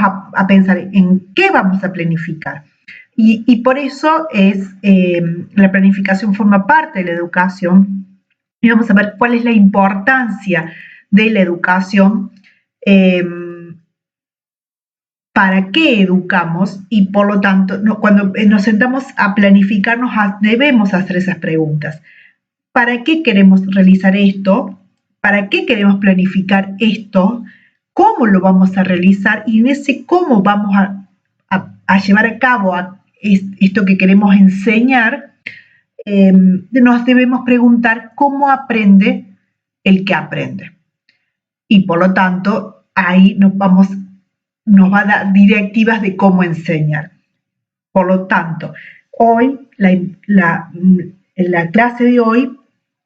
a pensar en qué vamos a planificar. Y por eso la planificación forma parte de la educación, y vamos a ver cuál es la importancia de la educación, para qué educamos, y por lo tanto, cuando nos sentamos a planificarnos, debemos hacer esas preguntas. ¿Para qué queremos realizar esto? ¿Para qué queremos planificar esto? ¿Cómo lo vamos a realizar? Y en ese cómo vamos a llevar a cabo esto que queremos enseñar, nos debemos preguntar cómo aprende el que aprende. Y por lo tanto, ahí nos va a dar directivas de cómo enseñar. Por lo tanto, hoy, la clase de hoy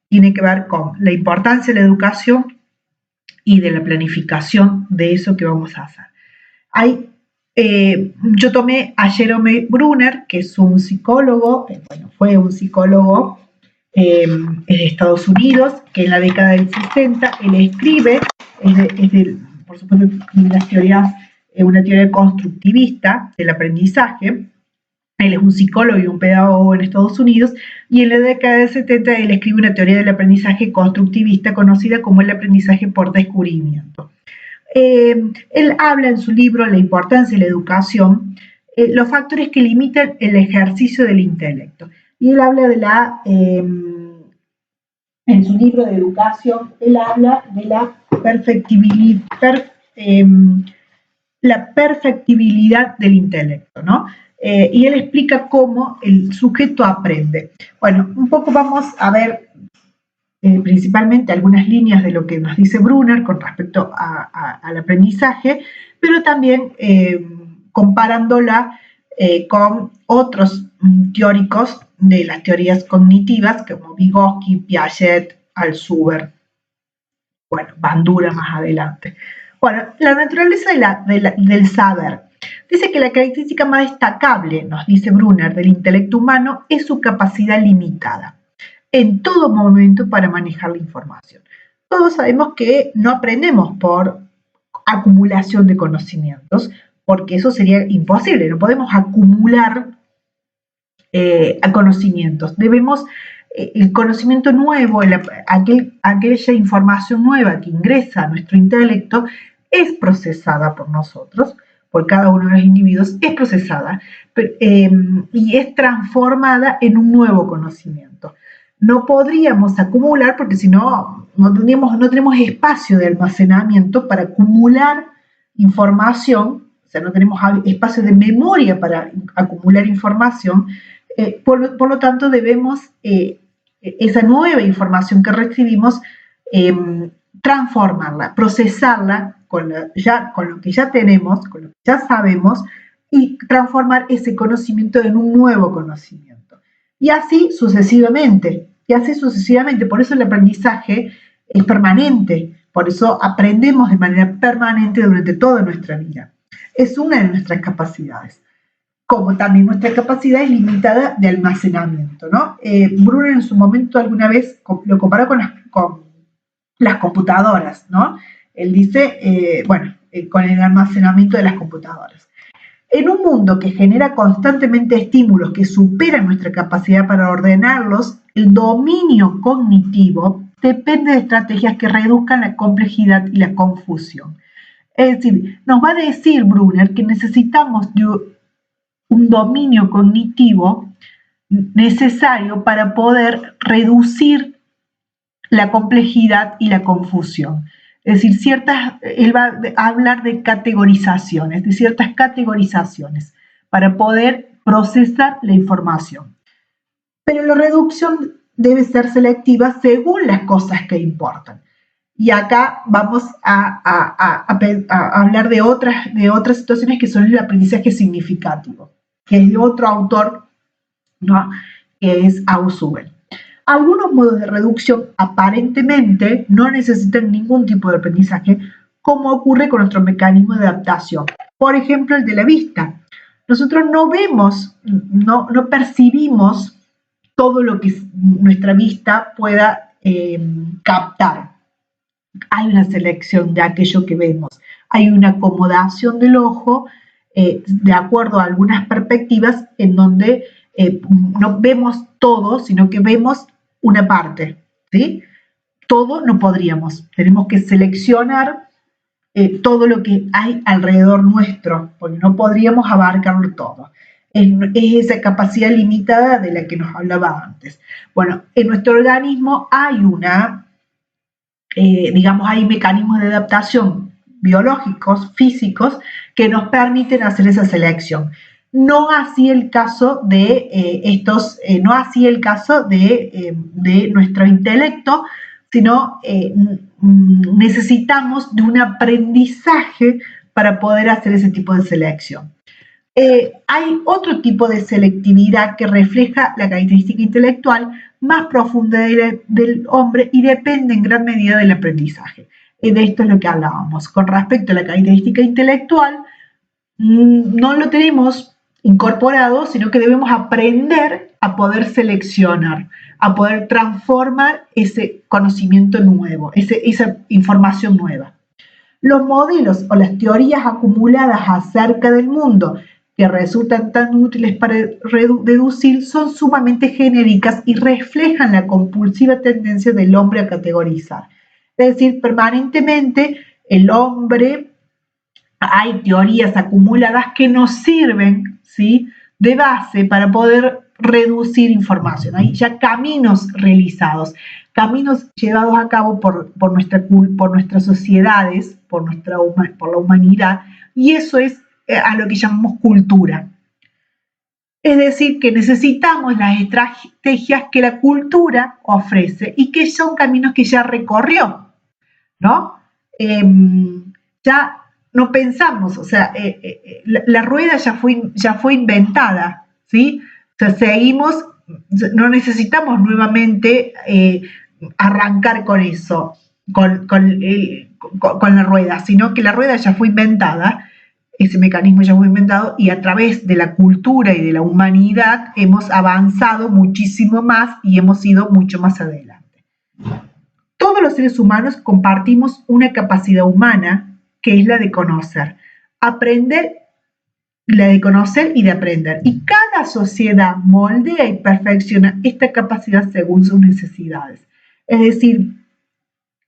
tiene que ver con la importancia de la educación y de la planificación de eso que vamos a hacer. Yo tomé a Jerome Brunner, que es un psicólogo, fue un psicólogo de Estados Unidos, que en la década del 60 él escribe, por supuesto, una teoría constructivista del aprendizaje. Él es un psicólogo y un pedagogo en Estados Unidos, y en la década del 70 él escribe una teoría del aprendizaje constructivista conocida como el aprendizaje por descubrimiento. Él habla en su libro La importancia de la educación, los factores que limitan el ejercicio del intelecto. Y él habla en su libro de educación, él habla de la perfectibilidad del intelecto, ¿no? Y él explica cómo el sujeto aprende. Bueno, un poco vamos a ver principalmente algunas líneas de lo que nos dice Brunner con respecto al aprendizaje, pero también comparándola con otros teóricos de las teorías cognitivas, como Vygotsky, Piaget, Althusser, Bandura más adelante. Bueno, la naturaleza del saber. Dice que la característica más destacable, nos dice Brunner, del intelecto humano es su capacidad limitada en todo momento para manejar la información. Todos sabemos que no aprendemos por acumulación de conocimientos, porque eso sería imposible, no podemos acumular conocimientos. El conocimiento nuevo, aquella información nueva que ingresa a nuestro intelecto, es procesada por nosotros, por cada uno de los individuos, es procesada y es transformada en un nuevo conocimiento. No podríamos acumular, porque si no, no tenemos espacio de almacenamiento para acumular información, o sea, no tenemos espacio de memoria para acumular información. Por lo tanto, debemos esa nueva información que recibimos transformarla, procesarla con lo que ya tenemos, con lo que ya sabemos, y transformar ese conocimiento en un nuevo conocimiento. Y así sucesivamente. Por eso el aprendizaje es permanente, por eso aprendemos de manera permanente durante toda nuestra vida. Es una de nuestras capacidades, como también nuestra capacidad es limitada de almacenamiento, ¿no? Brunner en su momento alguna vez lo comparó con las computadoras, ¿no? Él dice, con el almacenamiento de las computadoras. En un mundo que genera constantemente estímulos que superan nuestra capacidad para ordenarlos, el dominio cognitivo depende de estrategias que reduzcan la complejidad y la confusión. Es decir, nos va a decir Brunner que necesitamos un dominio cognitivo necesario para poder reducir la complejidad y la confusión. Es decir, él va a hablar de categorizaciones, de ciertas categorizaciones para poder procesar la información. Pero la reducción debe ser selectiva según las cosas que importan. Y acá vamos a hablar de otras situaciones que son el aprendizaje significativo, que es de otro autor, ¿no?, que es Ausubel. Algunos modos de reducción aparentemente no necesitan ningún tipo de aprendizaje, como ocurre con nuestro mecanismo de adaptación. Por ejemplo, el de la vista. Nosotros no vemos, no percibimos todo lo que nuestra vista pueda captar. Hay una selección de aquello que vemos. hay una acomodación del ojo de acuerdo a algunas perspectivas en donde no vemos todo, sino que vemos una parte, ¿sí? Todo no podríamos, tenemos que seleccionar todo lo que hay alrededor nuestro, porque no podríamos abarcarlo todo. Es esa capacidad limitada de la que nos hablaba antes. Bueno, en nuestro organismo hay hay mecanismos de adaptación biológicos, físicos, que nos permiten hacer esa selección. No así el caso de nuestro intelecto, sino necesitamos de un aprendizaje para poder hacer ese tipo de selección. Hay otro tipo de selectividad que refleja la característica intelectual más profunda del hombre y depende en gran medida del aprendizaje. De esto es lo que hablábamos. Con respecto a la característica intelectual, no lo tenemos incorporado, sino que debemos aprender a poder seleccionar, a poder transformar ese conocimiento nuevo, esa información nueva. Los modelos o las teorías acumuladas acerca del mundo que resultan tan útiles para deducir son sumamente genéricas y reflejan la compulsiva tendencia del hombre a categorizar. Es decir, permanentemente el hombre, hay teorías acumuladas que nos sirven, ¿sí?, de base para poder reducir información. Hay ya caminos realizados, caminos llevados a cabo por nuestras sociedades, por la humanidad, y eso es a lo que llamamos cultura. Es decir, que necesitamos las estrategias que la cultura ofrece y que son caminos que ya recorrió, ¿no? Ya no pensamos, o sea, la rueda ya fue inventada, ¿sí? O sea, seguimos, no necesitamos nuevamente arrancar con eso, con la rueda, sino que la rueda ya fue inventada, ese mecanismo ya fue inventado y a través de la cultura y de la humanidad hemos avanzado muchísimo más y hemos ido mucho más adelante. Todos los seres humanos compartimos una capacidad humana que es la de conocer, la de conocer y de aprender. Y cada sociedad moldea y perfecciona esta capacidad según sus necesidades. Es decir,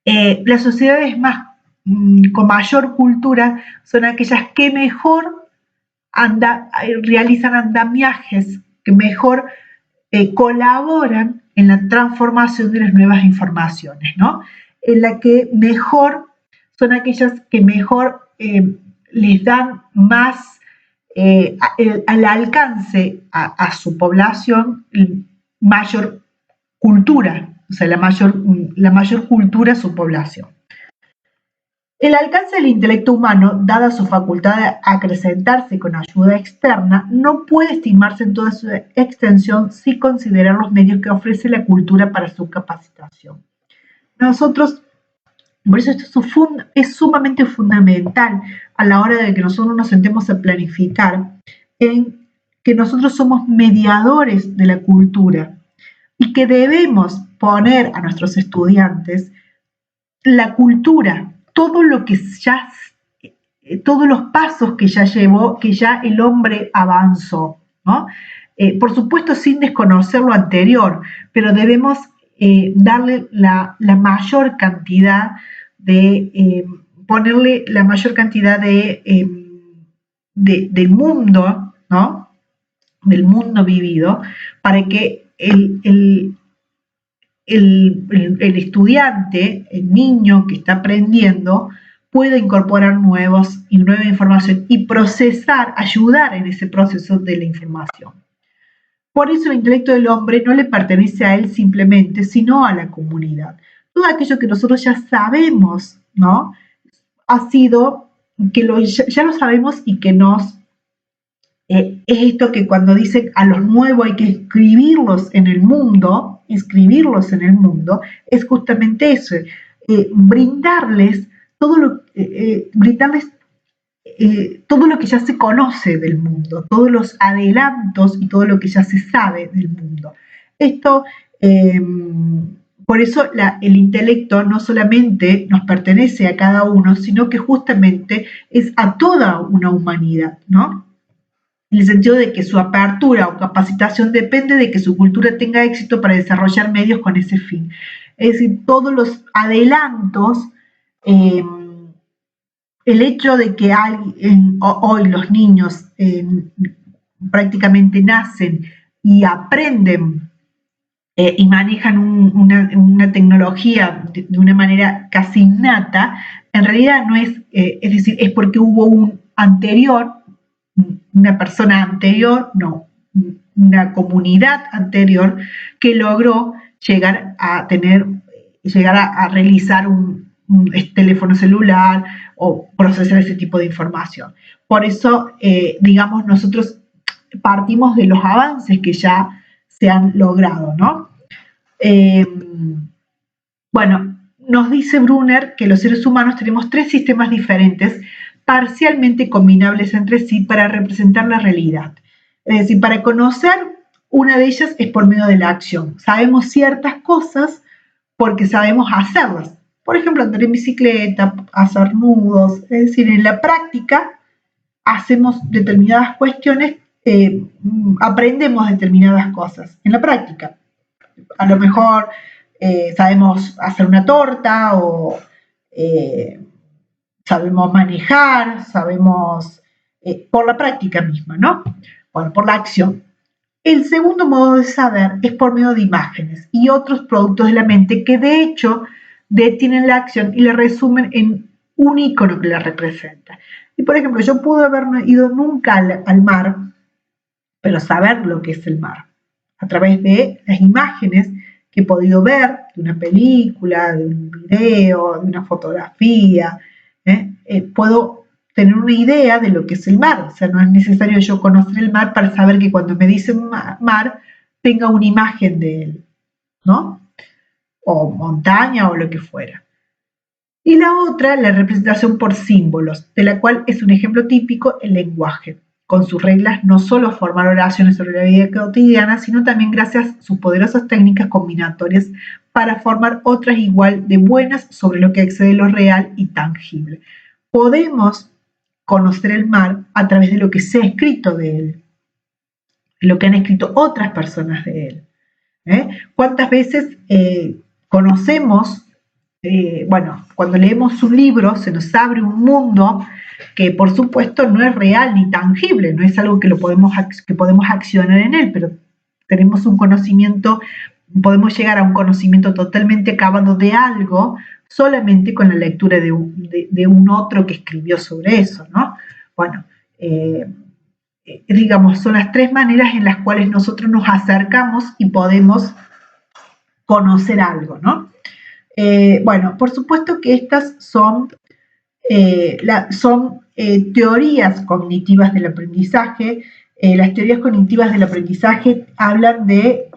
las sociedades con mayor cultura son aquellas que mejor realizan andamiajes, que mejor colaboran en la transformación de las nuevas informaciones, ¿no? En la que mejor son aquellas que mejor les dan más al alcance a su población mayor cultura, o sea, la mayor cultura a su población. El alcance del intelecto humano, dada su facultad de acrecentarse con ayuda externa, no puede estimarse en toda su extensión si considerar los medios que ofrece la cultura para su capacitación. Por eso esto es sumamente fundamental a la hora de que nosotros nos sentemos a planificar, en que nosotros somos mediadores de la cultura y que debemos poner a nuestros estudiantes la cultura, todos los pasos que ya llevó, que ya el hombre avanzó, ¿no? Por supuesto sin desconocer lo anterior, pero debemos darle la mayor cantidad ponerle la mayor cantidad del mundo, ¿no?, del mundo vivido, para que el estudiante, el niño que está aprendiendo, pueda incorporar nueva información y ayudar en ese proceso de la información. Por eso el intelecto del hombre no le pertenece a él simplemente, sino a la comunidad. Todo aquello que nosotros ya sabemos, ¿no?, ha sido que ya lo sabemos y que es esto que cuando dicen a los nuevos hay que inscribirlos en el mundo, es justamente eso, brindarles todo lo que ya se conoce del mundo, todos los adelantos y todo lo que ya se sabe del mundo. Esto por eso el intelecto no solamente nos pertenece a cada uno, sino que justamente es a toda una humanidad, ¿no? En el sentido de que su apertura o capacitación depende de que su cultura tenga éxito para desarrollar medios con ese fin. Es decir, todos los adelantos, el hecho de que hoy los niños prácticamente nacen y aprenden y manejan una tecnología de una manera casi innata, en realidad no es, es decir, es porque hubo un anterior, una persona anterior, no, una comunidad anterior que logró llegar a realizar un teléfono celular o procesar ese tipo de información. Por eso, digamos, nosotros partimos de los avances que ya se han logrado, ¿no? Bueno, nos dice Brunner que los seres humanos tenemos 3 sistemas diferentes, parcialmente combinables entre sí para representar la realidad. Es decir, para conocer, una de ellas es por medio de la acción. Sabemos ciertas cosas porque sabemos hacerlas. Por ejemplo, andar en bicicleta, hacer nudos. Es decir, en la práctica hacemos determinadas cuestiones, aprendemos determinadas cosas en la práctica. A lo mejor sabemos hacer una torta o sabemos manejar, sabemos por la práctica misma, ¿no? Bueno, por la acción. El segundo modo de saber es por medio de imágenes y otros productos de la mente que de hecho detienen la acción y la resumen en un icono que la representa. Y por ejemplo, yo pude haber ido nunca al mar, pero saber lo que es el mar a través de las imágenes que he podido ver de una película, de un video, de una fotografía. Puedo tener una idea de lo que es el mar. O sea, no es necesario yo conocer el mar para saber que cuando me dicen mar, tenga una imagen de él, ¿no? O montaña o lo que fuera. Y la otra, la representación por símbolos, de la cual es un ejemplo típico el lenguaje, con sus reglas no solo formar oraciones sobre la vida cotidiana, sino también gracias a sus poderosas técnicas combinatorias para formar otras igual de buenas sobre lo que excede lo real y tangible. Podemos conocer el mar a través de lo que se ha escrito de él, lo que han escrito otras personas de él. ¿Cuántas veces conocemos, bueno, cuando leemos un libro se nos abre un mundo que por supuesto no es real ni tangible, no es algo que podemos accionar en él, pero tenemos un conocimiento, podemos llegar a un conocimiento totalmente acabado de algo solamente con la lectura de un otro que escribió sobre eso, ¿no? Bueno, digamos, son las 3 maneras en las cuales nosotros nos acercamos y podemos conocer algo, ¿no? Bueno, por supuesto que estas son teorías cognitivas del aprendizaje. Las teorías cognitivas del aprendizaje hablan de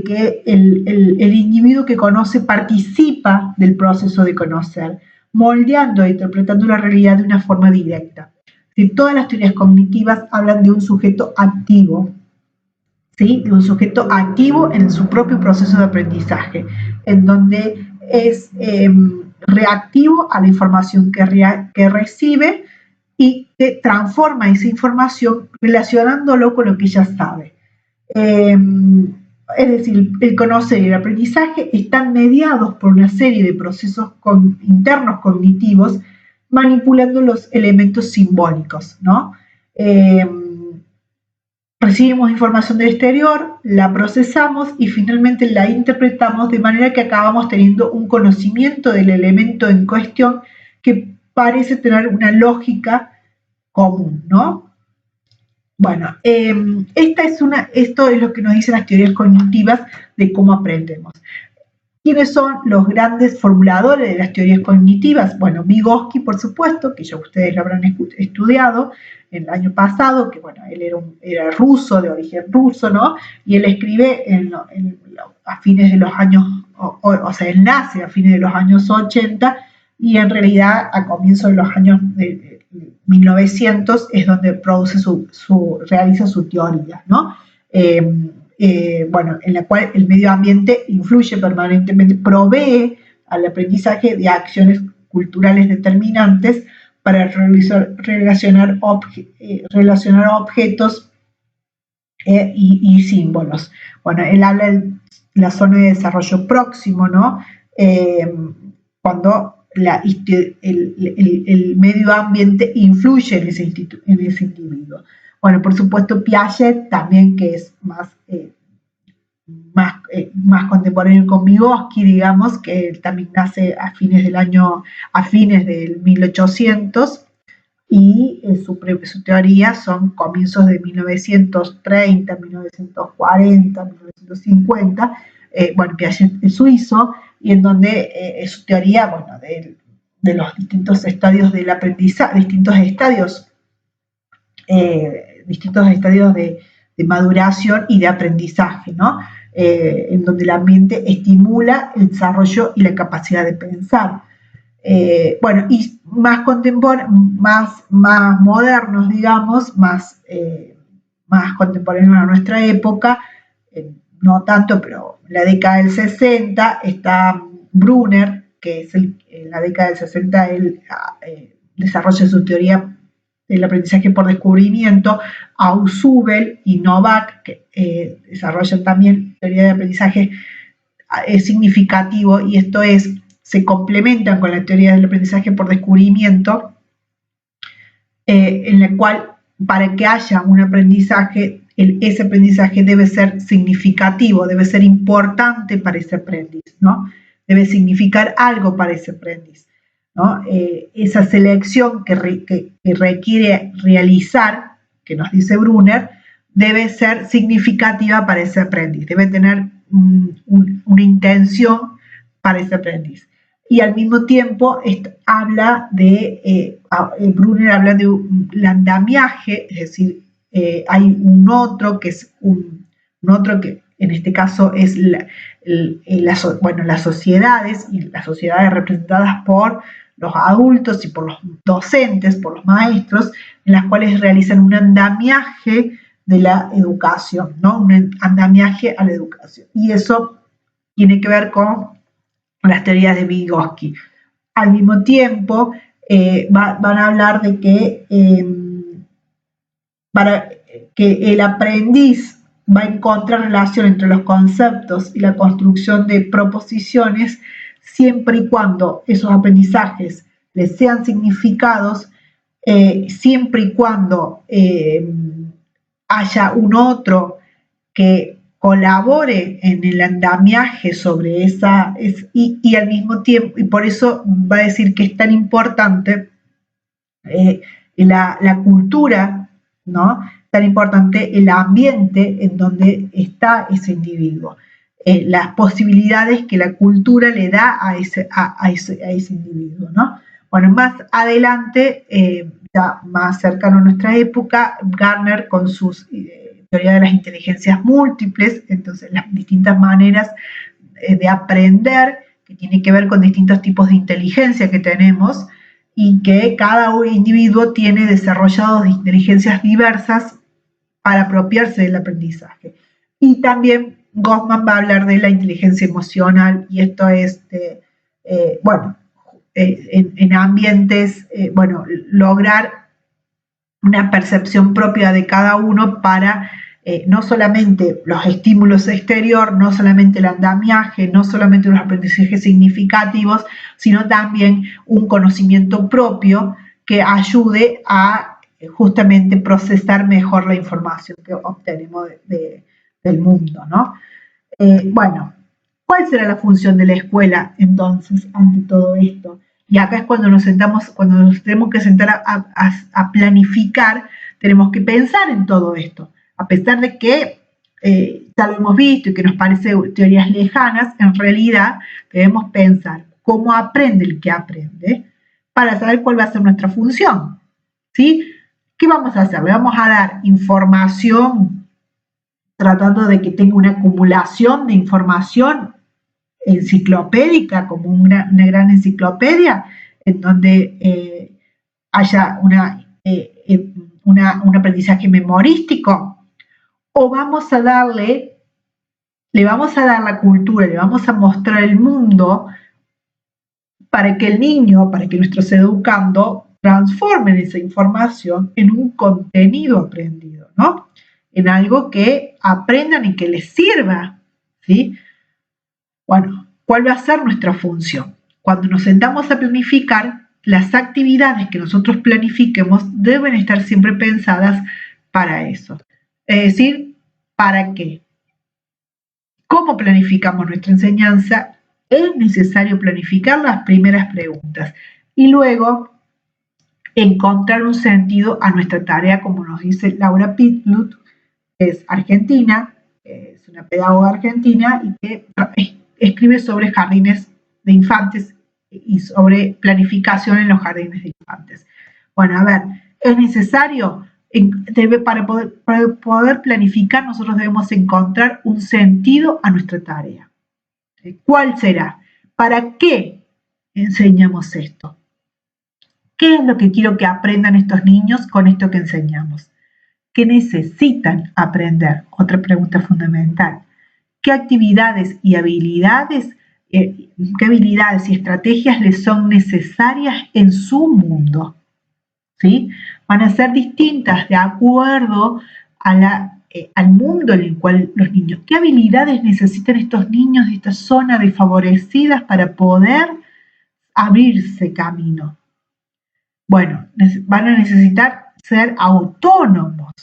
que el individuo que conoce participa del proceso de conocer, moldeando e interpretando la realidad de una forma directa. Todas las teorías cognitivas hablan de un sujeto activo, ¿sí? De un sujeto activo en su propio proceso de aprendizaje, en donde es reactivo a la información que recibe y que transforma esa información relacionándolo con lo que ya sabe. Es decir, el conocer y el aprendizaje están mediados por una serie de procesos internos cognitivos manipulando los elementos simbólicos, ¿no? Recibimos información del exterior, la procesamos y finalmente la interpretamos de manera que acabamos teniendo un conocimiento del elemento en cuestión que parece tener una lógica común, ¿no? Bueno, esto es lo que nos dicen las teorías cognitivas de cómo aprendemos. ¿Quiénes son los grandes formuladores de las teorías cognitivas? Bueno, Vygotsky, por supuesto, que ya ustedes lo habrán estudiado el año pasado, que bueno, él era ruso, de origen ruso, ¿no? Y él escribe a fines de los años, o sea, él nace a fines de los años 80 y en realidad a comienzos de los años 1900 es donde realiza su teoría, ¿no? en la cual el medio ambiente influye permanentemente, provee al aprendizaje de acciones culturales determinantes para relacionar objetos y símbolos. Bueno, él habla de la zona de desarrollo próximo, ¿no? Cuando el medio ambiente influye en ese individuo. Bueno, por supuesto, Piaget también, que es más contemporáneo con Vygotsky, digamos, que él también nace a fines del 1800, y su teoría son comienzos de 1930, 1940, 1950, Piaget es suizo, y en donde su teoría, de los distintos estadios del aprendizaje, distintos estadios de maduración y de aprendizaje, ¿no? En donde el ambiente estimula el desarrollo y la capacidad de pensar. Y más modernos, digamos, más contemporáneos a nuestra época, no tanto, pero en la década del 60 está Brunner, que es en la década del 60 él desarrolla su teoría del aprendizaje por descubrimiento. Ausubel y Novak, que desarrollan también teoría de aprendizaje significativo, y esto se complementan con la teoría del aprendizaje por descubrimiento, en la cual, para que haya un aprendizaje, ese aprendizaje debe ser significativo, debe ser importante para ese aprendiz, ¿no? Debe significar algo para ese aprendiz, ¿no? Esa selección que requiere realizar, que nos dice Brunner, debe ser significativa para ese aprendiz, debe tener una intención para ese aprendiz. Y al mismo tiempo Brunner habla de un andamiaje, es decir, hay un otro que es un otro que en este caso es las sociedades, y las sociedades representadas por los adultos y por los docentes, por los maestros, en las cuales realizan un andamiaje de la educación, ¿no? Un andamiaje a la educación. Y eso tiene que ver con las teorías de Vygotsky. Al mismo tiempo, van a hablar de que para que el aprendiz va a encontrar relación entre los conceptos y la construcción de proposiciones, siempre y cuando esos aprendizajes les sean significados, siempre y cuando haya un otro que colabore en el andamiaje sobre esa, y al mismo tiempo, y por eso va a decir que es tan importante la cultura, ¿no? Tan importante el ambiente en donde está ese individuo, las posibilidades que la cultura le da a ese individuo, ¿no? Bueno, más adelante, ya más cercano a nuestra época, Gardner con sus teoría de las inteligencias múltiples, entonces las distintas maneras de aprender, que tiene que ver con distintos tipos de inteligencia que tenemos, y que cada individuo tiene desarrollados de inteligencias diversas para apropiarse del aprendizaje. Y también Goffman va a hablar de la inteligencia emocional, y esto es, en ambientes, lograr una percepción propia de cada uno para no solamente los estímulos exteriores, no solamente el andamiaje, no solamente los aprendizajes significativos, sino también un conocimiento propio que ayude a justamente procesar mejor la información que obtenemos del mundo, ¿no? ¿Cuál será la función de la escuela entonces ante todo esto? Y acá es cuando nos tenemos que sentar a planificar, tenemos que pensar en todo esto. A pesar de que ya lo hemos visto y que nos parece teorías lejanas, en realidad debemos pensar cómo aprende el que aprende para saber cuál va a ser nuestra función, ¿sí? ¿Qué vamos a hacer? Le vamos a dar información tratando de que tenga una acumulación de información enciclopédica, como una gran enciclopedia, en donde haya un aprendizaje memorístico, o vamos a darle le vamos a dar la cultura, le vamos a mostrar el mundo para que el niño, para que nuestros educandos transformen esa información en un contenido aprendido, ¿no? En algo que aprendan y que les sirva, ¿sí? Bueno, ¿cuál va a ser nuestra función? Cuando nos sentamos a planificar, las actividades que nosotros planifiquemos deben estar siempre pensadas para eso. Es decir, ¿para qué? ¿Cómo planificamos nuestra enseñanza? Es necesario planificar las primeras preguntas y luego encontrar un sentido a nuestra tarea, como nos dice Laura Pichlut, que es argentina, es una pedagoga argentina y que escribe sobre jardines de infantes y sobre planificación en los jardines de infantes. Bueno, a ver, es necesario, para poder planificar, nosotros debemos encontrar un sentido a nuestra tarea. ¿Cuál será? ¿Para qué enseñamos esto? ¿Qué es lo que quiero que aprendan estos niños con esto que enseñamos? ¿Qué necesitan aprender? Otra pregunta fundamental. ¿Qué actividades y habilidades, qué habilidades y estrategias les son necesarias en su mundo? ¿Sí? Van a ser distintas de acuerdo a al mundo en el cual los niños. ¿Qué habilidades necesitan estos niños de esta zona desfavorecidas para poder abrirse camino? Bueno, van a necesitar ser autónomos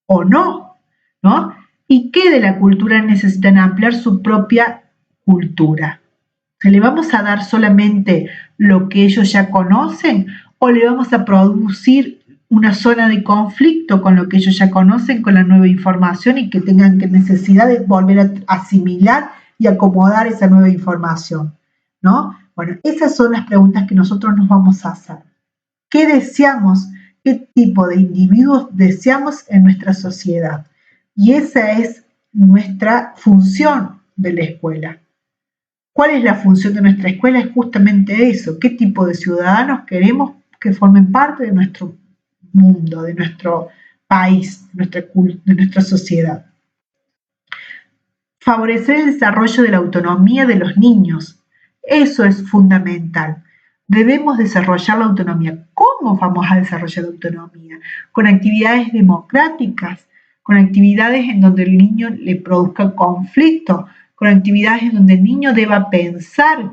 o no, ¿no? ¿Y qué de la cultura necesitan ampliar su propia cultura? ¿Se le vamos a dar solamente lo que ellos ya conocen o le vamos a producir una zona de conflicto con lo que ellos ya conocen, con la nueva información y que tengan necesidad de volver a asimilar y acomodar esa nueva información? ¿No? Bueno, esas son las preguntas que nosotros nos vamos a hacer. ¿Qué deseamos? ¿Qué tipo de individuos deseamos en nuestra sociedad? Y esa es nuestra función de la escuela. ¿Cuál es la función de nuestra escuela? Es justamente eso. ¿Qué tipo de ciudadanos queremos que formen parte de nuestro mundo, de nuestro país, de nuestra sociedad? Favorecer el desarrollo de la autonomía de los niños. Eso es fundamental. Debemos desarrollar la autonomía. ¿Cómo vamos a desarrollar la autonomía? Con actividades democráticas, con actividades en donde el niño le produzca conflicto, con actividades en donde el niño deba pensar,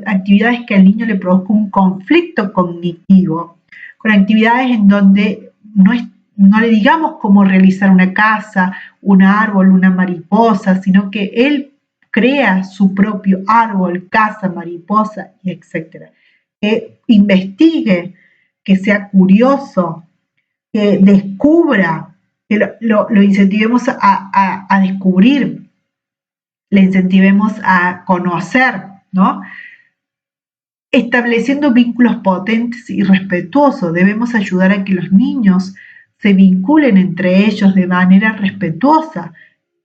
actividades que al niño le produzca un conflicto cognitivo, con actividades en donde no le digamos cómo realizar una casa, un árbol, una mariposa, sino que él crea su propio árbol, casa, mariposa, y etc. Que investigue, que sea curioso, que descubra, que lo incentivemos a descubrir, le incentivemos a conocer, ¿no? Estableciendo vínculos potentes y respetuosos, debemos ayudar a que los niños se vinculen entre ellos de manera respetuosa.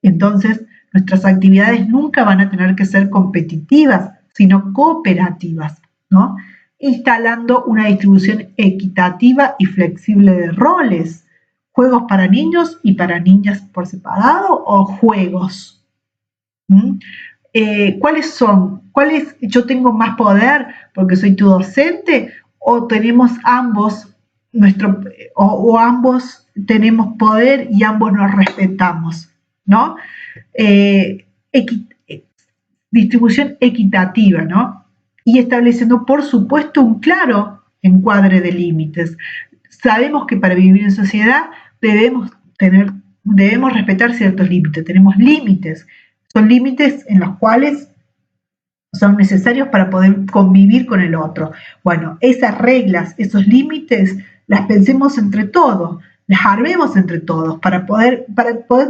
Entonces, nuestras actividades nunca van a tener que ser competitivas, sino cooperativas, ¿no? Instalando una distribución equitativa y flexible de roles, juegos para niños y para niñas por separado o juegos. ¿Cuáles son? ¿Yo tengo más poder porque soy tu docente? ¿O tenemos ambos, o ambos tenemos poder y ambos nos respetamos? ¿No? Distribución equitativa, ¿no? Y estableciendo, por supuesto, un claro encuadre de límites. Sabemos que para vivir en sociedad debemos respetar ciertos límites. Tenemos límites. Son límites en los cuales son necesarios para poder convivir con el otro. Bueno, esas reglas, esos límites, las pensemos entre todos, las armemos entre todos para poder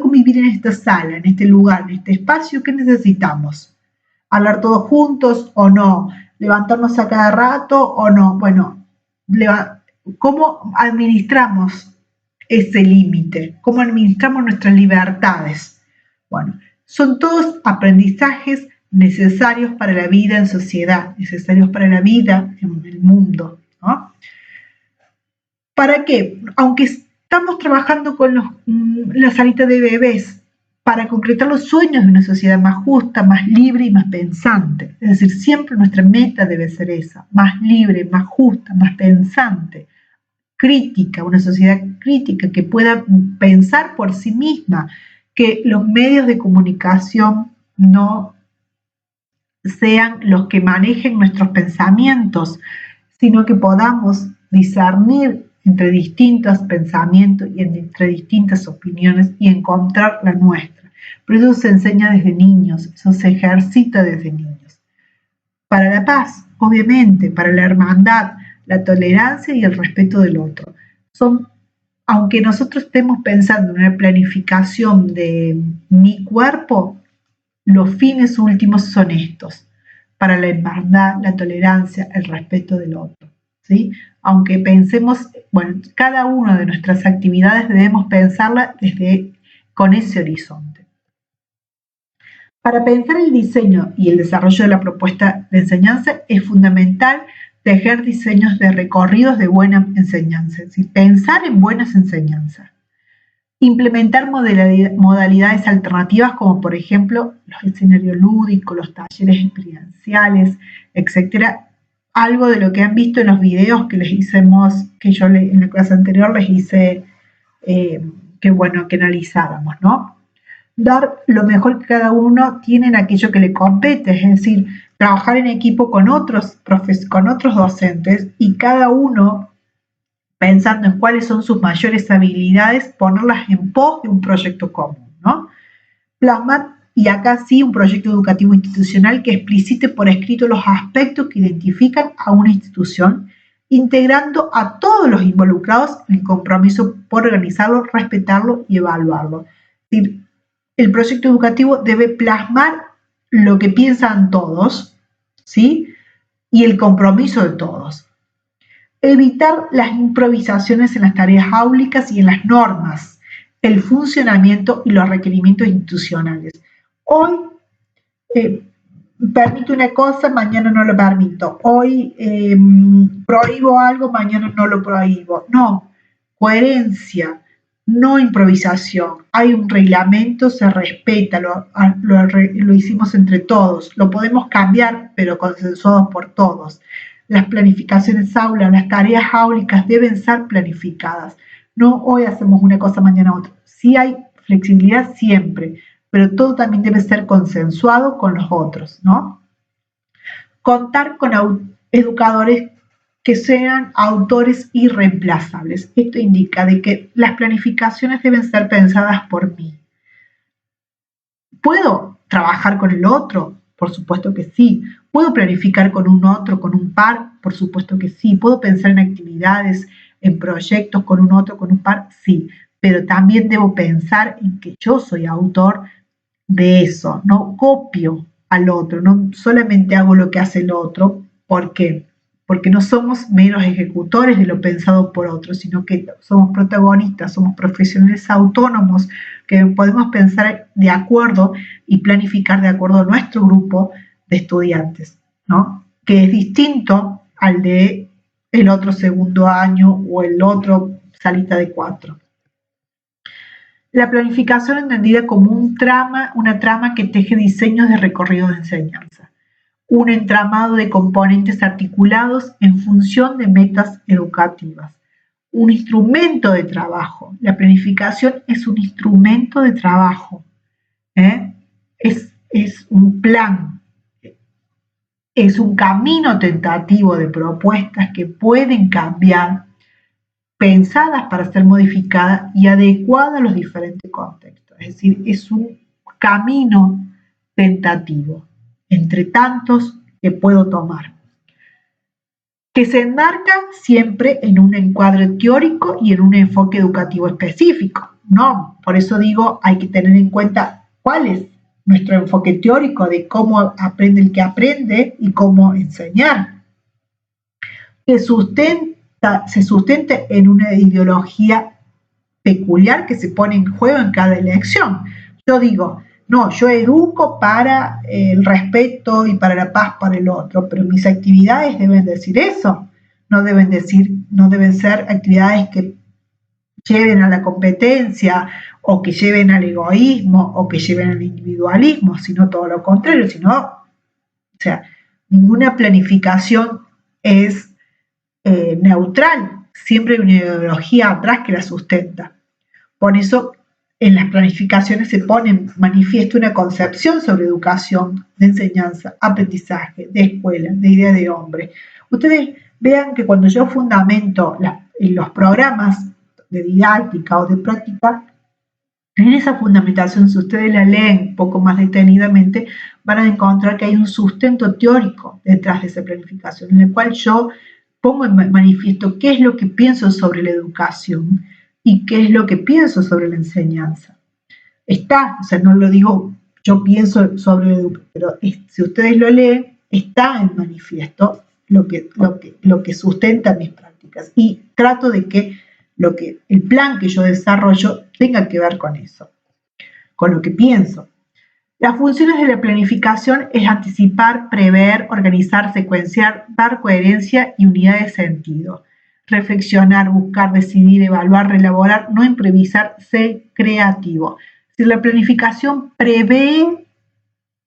convivir en esta sala, en este lugar, en este espacio. ¿Qué necesitamos? ¿Hablar todos juntos o no? ¿Levantarnos a cada rato o no? Bueno, ¿cómo administramos ese límite? ¿Cómo administramos nuestras libertades? Bueno, son todos aprendizajes necesarios para la vida en sociedad, necesarios para la vida en el mundo, ¿no? ¿Para qué? Aunque estamos trabajando con la salita de bebés, para concretar los sueños de una sociedad más justa, más libre y más pensante. Es decir, siempre nuestra meta debe ser esa, más libre, más justa, más pensante, crítica, una sociedad crítica que pueda pensar por sí misma, que los medios de comunicación no sean los que manejen nuestros pensamientos, sino que podamos discernir entre distintos pensamientos y entre distintas opiniones y encontrar la nuestra. Pero eso se enseña desde niños, eso se ejercita desde niños. Para la paz, obviamente, para la hermandad, la tolerancia y el respeto del otro. Aunque nosotros estemos pensando en una planificación de mi cuerpo, los fines últimos son estos, para la hermandad, la tolerancia, el respeto del otro, ¿sí? Aunque pensemos, bueno, cada una de nuestras actividades debemos pensarla con ese horizonte. Para pensar el diseño y el desarrollo de la propuesta de enseñanza es fundamental tejer diseños de recorridos de buena enseñanza, es decir, pensar en buenas enseñanzas. Implementar modalidades alternativas como por ejemplo los escenarios lúdicos, los talleres experienciales, etcétera. Algo de lo que han visto en los videos que yo en la clase anterior les hice que analizáramos, ¿no? Dar lo mejor que cada uno tiene en aquello que le compete, es decir, trabajar en equipo con otros docentes y cada uno pensando en cuáles son sus mayores habilidades, ponerlas en pos de un proyecto común, ¿no? Plasmar, y acá sí, un proyecto educativo institucional que explicite por escrito los aspectos que identifican a una institución, integrando a todos los involucrados en el compromiso por organizarlo, respetarlo y evaluarlo. Es decir, el proyecto educativo debe plasmar lo que piensan todos, ¿sí? Y el compromiso de todos. Evitar las improvisaciones en las tareas áulicas y en las normas, el funcionamiento y los requerimientos institucionales. Hoy permito una cosa, mañana no lo permito. Hoy prohíbo algo, mañana no lo prohíbo. No, coherencia, no improvisación. Hay un reglamento, se respeta, lo hicimos entre todos. Lo podemos cambiar, pero consensuados por todos. Las planificaciones aula, las tareas áulicas deben ser planificadas. No hoy hacemos una cosa, mañana otra. Sí hay flexibilidad siempre, pero todo también debe ser consensuado con los otros, ¿no? Contar con educadores que sean autores irreemplazables. Esto indica de que las planificaciones deben ser pensadas por mí. ¿Puedo trabajar con el otro? Por supuesto que sí. ¿Puedo planificar con un otro, con un par? Por supuesto que sí. ¿Puedo pensar en actividades, en proyectos con un otro, con un par? Sí. Pero también debo pensar en que yo soy autor de eso. No copio al otro, no solamente hago lo que hace el otro. ¿Por qué? Porque no somos meros ejecutores de lo pensado por otros, sino que somos protagonistas, somos profesionales autónomos que podemos pensar de acuerdo y planificar de acuerdo a nuestro grupo de estudiantes, ¿no? Que es distinto al de el otro segundo año o el otro salita de 4. La planificación entendida como una trama que teje diseños de recorrido de enseñanza. Un entramado de componentes articulados en función de metas educativas. Un instrumento de trabajo. La planificación es un instrumento de trabajo. Es un plan. Es un camino tentativo de propuestas que pueden cambiar, pensadas para ser modificadas y adecuadas a los diferentes contextos. Es decir, es un camino tentativo entre tantos que puedo tomar, que se enmarca siempre en un encuadre teórico y en un enfoque educativo específico, ¿no? Por eso digo, hay que tener en cuenta cuál es nuestro enfoque teórico de cómo aprende el que aprende y cómo enseñar, que se sustente en una ideología peculiar que se pone en juego en cada elección. Yo digo, no, yo educo para el respeto y para la paz para el otro, pero mis actividades deben decir eso, no deben ser actividades que lleven a la competencia o que lleven al egoísmo o que lleven al individualismo, sino todo lo contrario, sino, o sea, ninguna planificación es neutral, siempre hay una ideología atrás que la sustenta. Por eso en las planificaciones se pone en manifiesto una concepción sobre educación, de enseñanza, aprendizaje, de escuela, de idea de hombre. Ustedes vean que cuando yo fundamento los programas de didáctica o de práctica, en esa fundamentación, si ustedes la leen un poco más detenidamente, van a encontrar que hay un sustento teórico detrás de esa planificación, en el cual yo pongo en manifiesto qué es lo que pienso sobre la educación y qué es lo que pienso sobre la enseñanza. Está, o sea, no lo digo yo pienso sobre la educación, pero si ustedes lo leen, está en manifiesto lo que sustenta mis prácticas y trato de que el plan que yo desarrollo tenga que ver con eso, con lo que pienso. Las funciones de la planificación es anticipar, prever, organizar, secuenciar, dar coherencia y unidad de sentido. Reflexionar, buscar, decidir, evaluar, reelaborar, no improvisar, ser creativo. Si la planificación prevé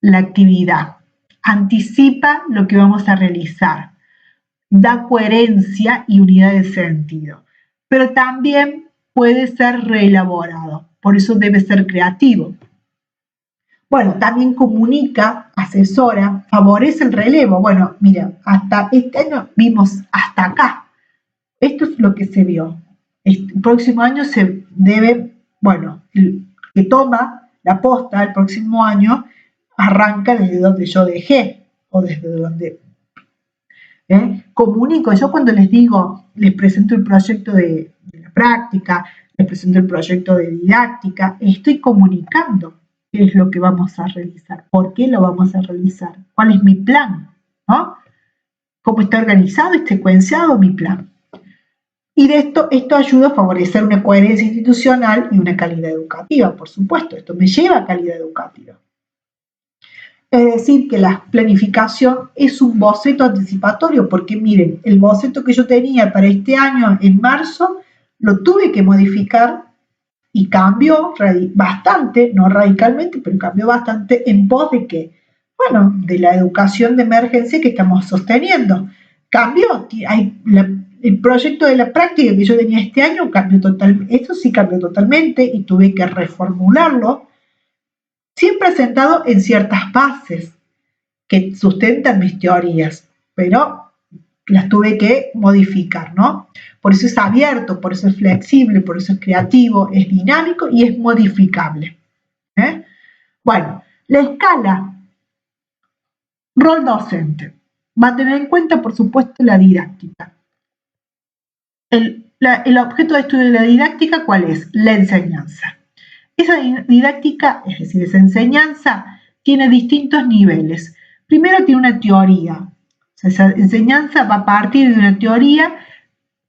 la actividad, anticipa lo que vamos a realizar, da coherencia y unidad de sentido, pero también puede ser reelaborado, por eso debe ser creativo. Bueno, también comunica, asesora, favorece el relevo. Bueno, mira, hasta este año vimos hasta acá. Esto es lo que se vio. El próximo año se debe, bueno, el que toma la posta el próximo año arranca desde donde yo dejé o desde donde comunico. Yo cuando les digo, les presento el proyecto de la práctica, les presento el proyecto de didáctica, estoy comunicando qué es lo que vamos a realizar, por qué lo vamos a realizar, cuál es mi plan, ¿no? Cómo está organizado y secuenciado mi plan. Y de esto ayuda a favorecer una coherencia institucional y una calidad educativa, por supuesto, esto me lleva a calidad educativa. Es decir, que la planificación es un boceto anticipatorio, porque miren, el boceto que yo tenía para este año en marzo, lo tuve que modificar y cambió bastante, no radicalmente, pero cambió bastante en pos de que, bueno, de la educación de emergencia que estamos sosteniendo. Cambió, el proyecto de la práctica que yo tenía este año cambió totalmente, esto sí cambió totalmente y tuve que reformularlo, siempre sentado en ciertas bases que sustentan mis teorías, pero las tuve que modificar, ¿no? Por eso es abierto, por eso es flexible, por eso es creativo, es dinámico y es modificable. Bueno, la escala, rol docente, va a tener en cuenta, por supuesto, la didáctica. El objeto de estudio de la didáctica, ¿cuál es? La enseñanza. Esa didáctica, es decir, esa enseñanza, tiene distintos niveles. Primero tiene una teoría. O sea, esa enseñanza va a partir de una teoría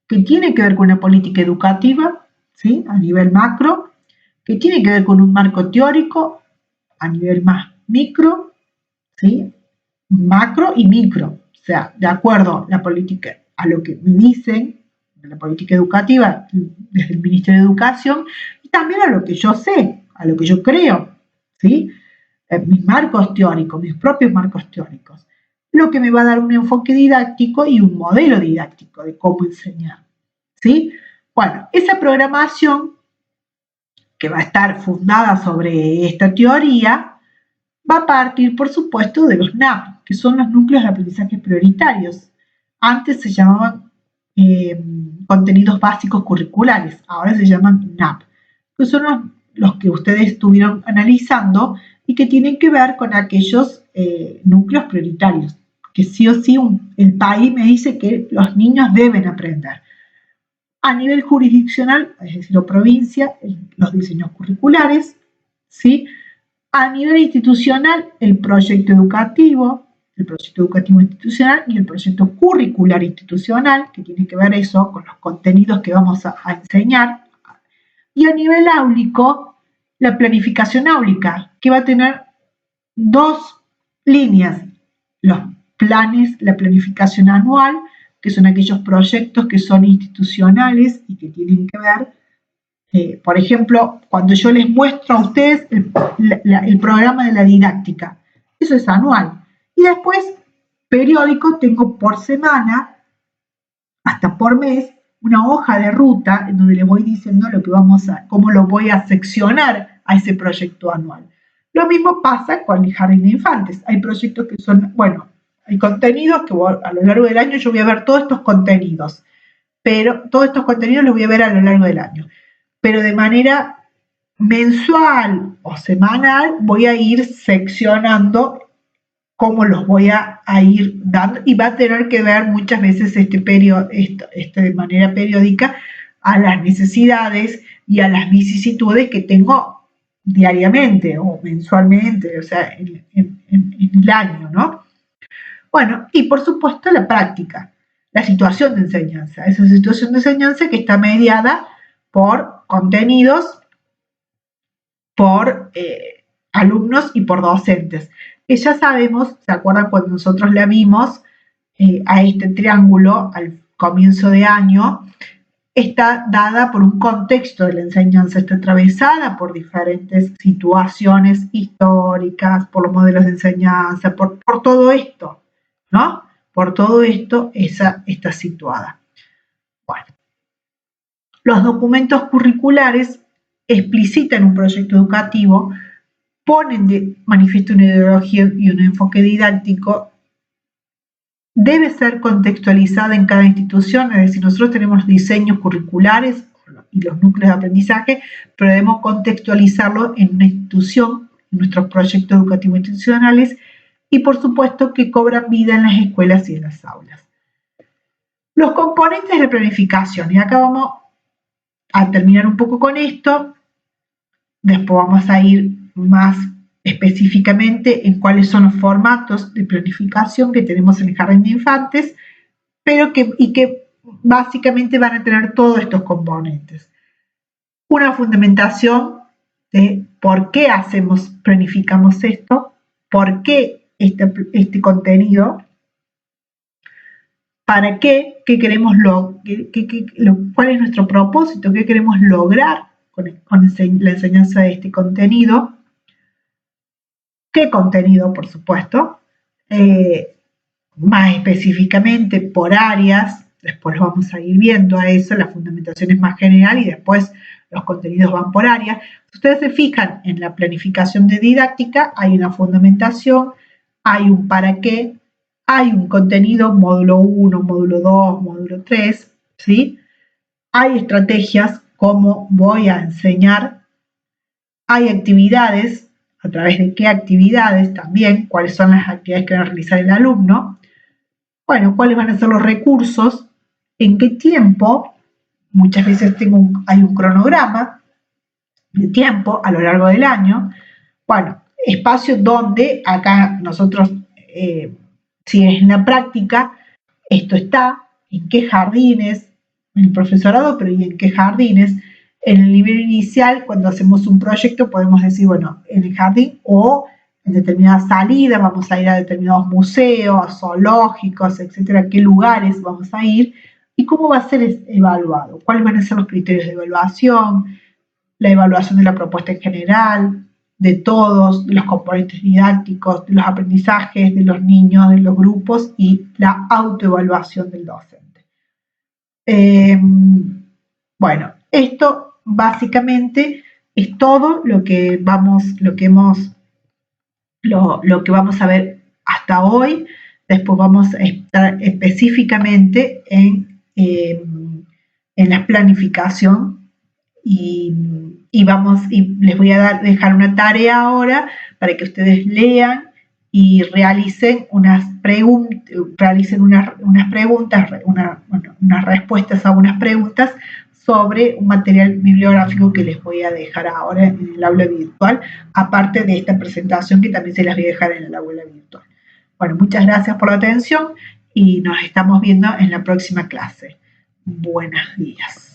que tiene que ver con una política educativa, ¿sí? A nivel macro, que tiene que ver con un marco teórico a nivel más micro, ¿sí? Macro y micro. O sea, de acuerdo a la política, a lo que me dicen de la política educativa desde el Ministerio de Educación, y también a lo que yo sé, a lo que yo creo, ¿sí? Mis marcos teóricos, mis propios marcos teóricos, lo que me va a dar un enfoque didáctico y un modelo didáctico de cómo enseñar, ¿sí? Bueno, esa programación que va a estar fundada sobre esta teoría va a partir, por supuesto, de los NAP, que son los núcleos de aprendizaje prioritarios. Antes se llamaban contenidos básicos curriculares, ahora se llaman NAP, que son los que ustedes estuvieron analizando y que tienen que ver con aquellos núcleos prioritarios, que sí o sí el país me dice que los niños deben aprender. A nivel jurisdiccional, es decir, o provincia, los diseños curriculares, ¿sí? A nivel institucional, el proyecto educativo institucional y el proyecto curricular institucional, que tiene que ver eso con los contenidos que vamos a enseñar. Y a nivel áulico, la planificación áulica, que va a tener dos líneas, los planes, la planificación anual, que son aquellos proyectos que son institucionales y que tienen que ver Por ejemplo, cuando yo les muestro a ustedes el programa de la didáctica, eso es anual. Y después, periódico, tengo por semana, hasta por mes, una hoja de ruta en donde les voy diciendo cómo lo voy a seccionar a ese proyecto anual. Lo mismo pasa con el jardín de infantes. Hay proyectos que son, bueno, hay contenidos que a lo largo del año yo voy a ver todos estos contenidos, pero todos estos contenidos los voy a ver a lo largo del año. Pero de manera mensual o semanal voy a ir seccionando cómo los voy a ir dando, y va a tener que ver muchas veces de manera periódica a las necesidades y a las vicisitudes que tengo diariamente o mensualmente, o sea, en el año, ¿no? Bueno, y por supuesto la práctica, la situación de enseñanza, esa situación de enseñanza que está mediada por contenidos, por alumnos y por docentes. Que ya sabemos, ¿se acuerdan cuando nosotros la vimos a este triángulo al comienzo de año? Está dada por un contexto de la enseñanza, está atravesada por diferentes situaciones históricas, por los modelos de enseñanza, por todo esto, ¿no? Por todo esto esa está situada. Bueno, los documentos curriculares explicitan un proyecto educativo, ponen de manifiesto una ideología y un enfoque didáctico, debe ser contextualizada en cada institución, es decir, nosotros tenemos diseños curriculares y los núcleos de aprendizaje, pero debemos contextualizarlo en una institución, en nuestros proyectos educativos institucionales, y por supuesto que cobran vida en las escuelas y en las aulas. Los componentes de la planificación, y acá vamos a terminar un poco con esto, después vamos a ir más específicamente en cuáles son los formatos de planificación que tenemos en el jardín de infantes, pero que básicamente van a tener todos estos componentes. Una fundamentación de por qué planificamos esto, por qué este contenido, para qué queremos cuál es nuestro propósito, qué queremos lograr con la enseñanza de este contenido. ¿Qué contenido, por supuesto? Más específicamente por áreas, después lo vamos a ir viendo a eso, la fundamentación es más general y después los contenidos van por áreas. Si ustedes se fijan en la planificación de didáctica, hay una fundamentación, hay un para qué, hay un contenido, módulo 1, módulo 2, módulo 3, ¿sí? Hay estrategias, cómo voy a enseñar, hay actividades, a través de qué actividades también, cuáles son las actividades que va a realizar el alumno, bueno, cuáles van a ser los recursos, en qué tiempo, muchas veces hay un cronograma de tiempo a lo largo del año, bueno, espacio donde acá nosotros, si es en la práctica, esto está, en qué jardines, en el profesorado, pero ¿y en qué jardines? En el nivel inicial, cuando hacemos un proyecto, podemos decir, bueno, en el jardín o en determinadas salidas, vamos a ir a determinados museos, zoológicos, etcétera, qué lugares vamos a ir y cómo va a ser evaluado, cuáles van a ser los criterios de evaluación, la evaluación de la propuesta en general, de todos, de los componentes didácticos, de los aprendizajes, de los niños, de los grupos y la autoevaluación del docente. Bueno, esto básicamente es todo lo que vamos a ver hasta hoy. Después vamos a estar específicamente en la planificación y les voy a dejar una tarea ahora para que ustedes lean y realicen unas respuestas a unas preguntas sobre un material bibliográfico que les voy a dejar ahora en el aula virtual, aparte de esta presentación que también se las voy a dejar en el aula virtual. Bueno, muchas gracias por la atención y nos estamos viendo en la próxima clase. Buenos días.